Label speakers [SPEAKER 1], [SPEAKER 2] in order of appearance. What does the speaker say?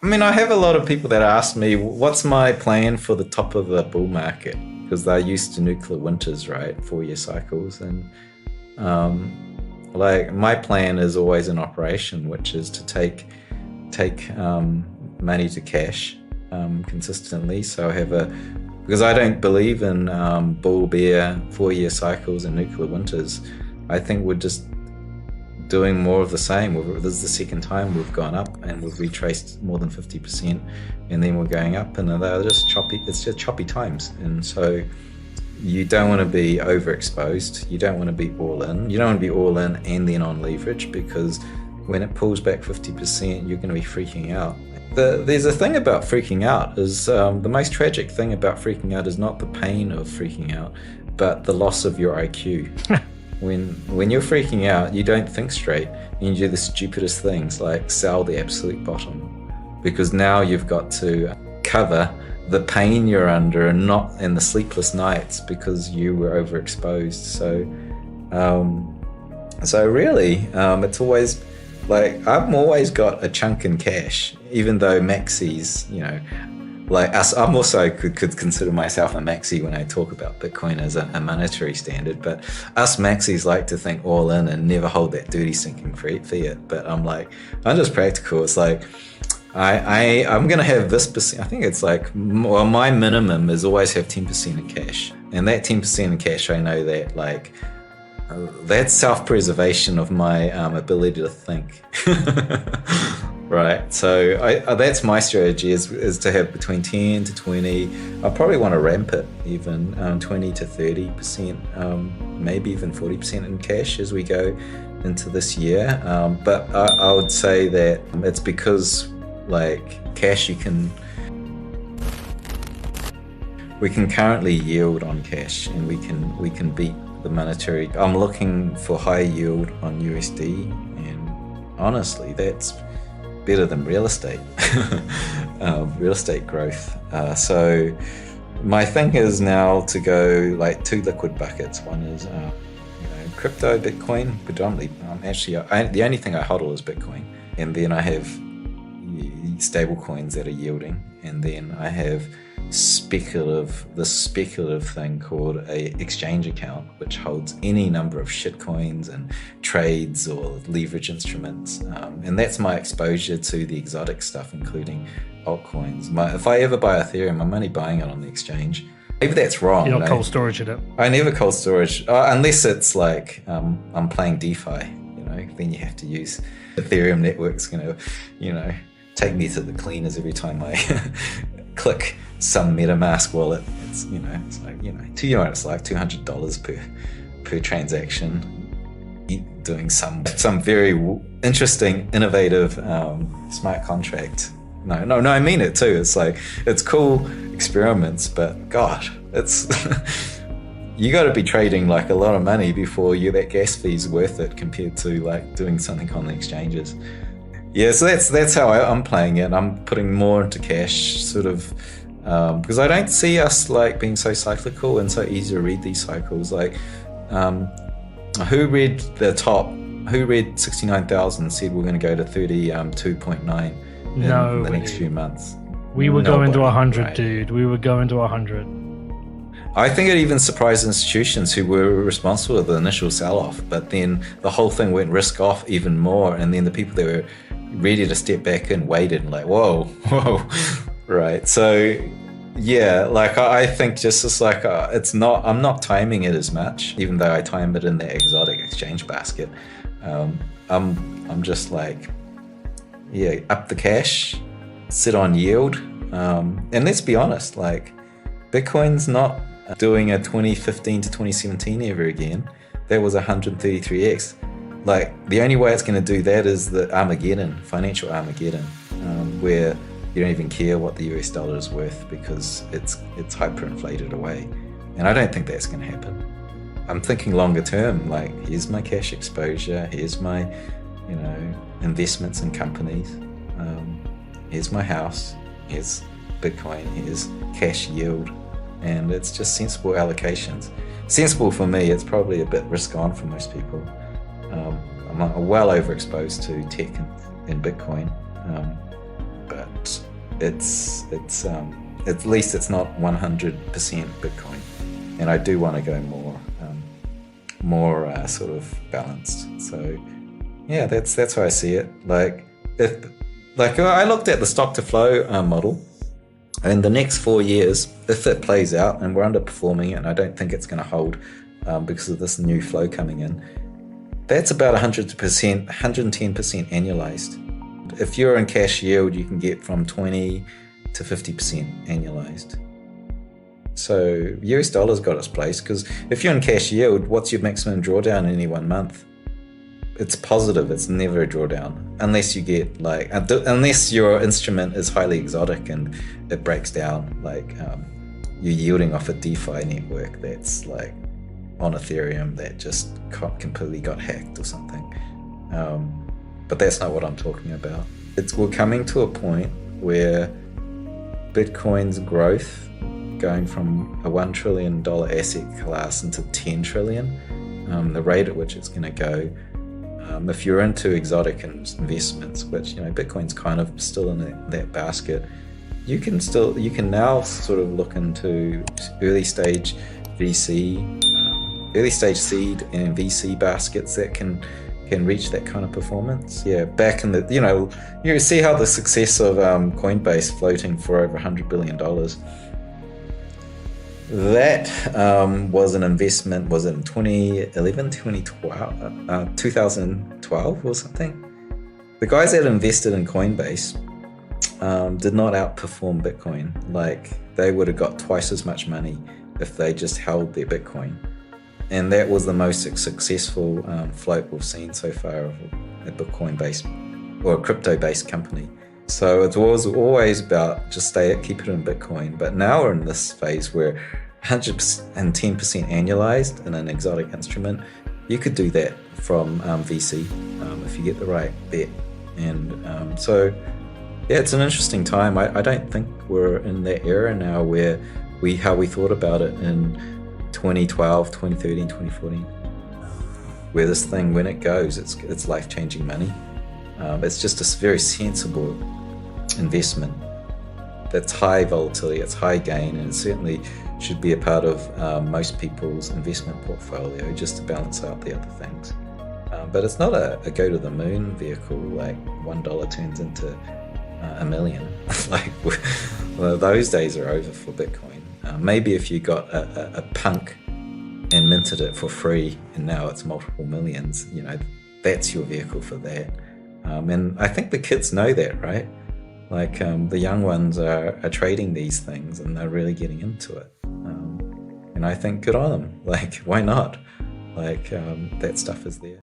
[SPEAKER 1] I mean, I have a lot of people that ask me, what's my plan for the top of the bull market? Because they're used to nuclear winters, right? 4-year cycles. And like my plan is always in operation, which is to take money to cash consistently. So I have because I don't believe in bull, bear, 4-year cycles and nuclear winters. I think we're just doing more of the same. This is the second time we've gone up and we've retraced more than 50%, and then we're going up, and they're just choppy. It's just choppy times, and so you don't want to be overexposed. You don't want to be all in. You don't want to be all in and then on leverage, because when it pulls back 50%, you're going to be freaking out. There's a thing about freaking out is the most tragic thing about freaking out is not the pain of freaking out, but the loss of your IQ. When you're freaking out, you don't think straight, and you do the stupidest things like sell the absolute bottom, because now you've got to cover the pain you're under and the sleepless nights because you were overexposed. So really, it's always like I've always got a chunk in cash, even though maxis, like us, I'm also could consider myself a maxi when I talk about Bitcoin as a monetary standard, but us maxis like to think all in and never hold that dirty sinking fiat. But I'm just practical. It's like I'm gonna have this percent. I think it's like, well, my minimum is always have 10% in cash, and that 10% in cash, I know that like that's self-preservation of my ability to think. Right, so that's my strategy is to have between 10 to 20. I probably want to ramp it even 20 to 30%, maybe even 40% in cash as we go into this year. But I would say that it's because like cash we can currently yield on cash, and we can beat the monetary. I'm looking for high yield on USD, and honestly, that's better than real estate, real estate growth. So my thing is now to go like 2 liquid buckets. One is crypto, Bitcoin, predominantly. The only thing I hodl is Bitcoin, and then I have stable coins that are yielding, and then I have this speculative thing called a exchange account, which holds any number of shit coins and trades or leverage instruments, and that's my exposure to the exotic stuff, including altcoins. If I ever buy Ethereum, I'm only buying it on the exchange. Maybe that's wrong.
[SPEAKER 2] You don't cold storage it.
[SPEAKER 1] I never cold storage unless it's like I'm playing DeFi. Then you have to use Ethereum networks. Take me to the cleaners every time I click some MetaMask wallet. It's like it's like $200 per transaction, doing some very interesting, innovative smart contract. No, I mean it too. It's like it's cool experiments, but gosh, it's you got to be trading like a lot of money before that gas fee's worth it compared to like doing something on the exchanges. Yeah, so that's how I'm playing it. I'm putting more into cash, sort of, because I don't see us like being so cyclical and so easy to read these cycles. Like, who read the top? Who read 69,000 said we're going to go to 32.9 in the next few months?
[SPEAKER 2] We were going to 100, right? Dude. We were going to 100.
[SPEAKER 1] I think it even surprised institutions who were responsible for the initial sell-off, but then the whole thing went risk off even more, and then the people that were ready to step back and waited and like, whoa, right? So yeah, like I think just it's like I'm not timing it as much, even though I time it in the exotic exchange basket. I'm just like, yeah, up the cash, sit on yield, and let's be honest, like Bitcoin's not doing a 2015 to 2017 ever again. That was 133x. Like the only way it's going to do that is the Armageddon, financial Armageddon, where you don't even care what the US dollar is worth because it's hyperinflated away. And I don't think that's going to happen. I'm thinking longer term, like here's my cash exposure, here's my investments in companies, here's my house, here's Bitcoin, here's cash yield, and it's just sensible allocations. Sensible for me, it's probably a bit risk on for most people. I'm well overexposed to tech and Bitcoin, but it's at least it's not 100% Bitcoin, and I do want to go more sort of balanced. So yeah, that's how I see it. Like I looked at the stock to flow model, and the next 4 years, if it plays out and we're underperforming it, and I don't think it's going to hold because of this new flow coming in, that's about 110% annualized. If you're in cash yield, you can get from 20 to 50% annualized. So US dollar's got its place, because if you're in cash yield, what's your maximum drawdown in any 1 month? It's positive. It's never a drawdown, unless you get unless your instrument is highly exotic and it breaks down, like you're yielding off a DeFi network that's like on Ethereum that just completely got hacked or something. But that's not what I'm talking about. We're coming to a point where Bitcoin's growth, going from a $1 trillion asset class into 10 trillion, the rate at which it's going to go. If you're into exotic investments, which Bitcoin's kind of still in that basket, you can now sort of look into early stage VC, early stage seed and VC baskets that can reach that kind of performance. Yeah, back in the you see how the success of Coinbase floating for over $100 billion. That was an investment, was it in 2011, 2012 or something? The guys that invested in Coinbase did not outperform Bitcoin. Like, they would have got twice as much money if they just held their Bitcoin. And that was the most successful float we've seen so far of a Bitcoin-based or a crypto-based company. So it was always about just keep it in Bitcoin. But now we're in this phase where 110% annualized in an exotic instrument, you could do that from VC if you get the right bet. And so, yeah, it's an interesting time. I don't think we're in that era now where how we thought about it in 2012, 2013, 2014, where this thing, when it goes, it's life-changing money. It's just a very sensible investment that's high volatility, it's high gain, and it certainly should be a part of most people's investment portfolio just to balance out the other things. But it's not a go to the moon vehicle, like $1 turns into $1 million. Like, well, those days are over for Bitcoin. Maybe if you got a punk and minted it for free and now it's multiple millions, that's your vehicle for that. And I think the kids know that, right? Like, the young ones are trading these things and they're really getting into it. And I think good on them. Like, why not? Like, that stuff is there.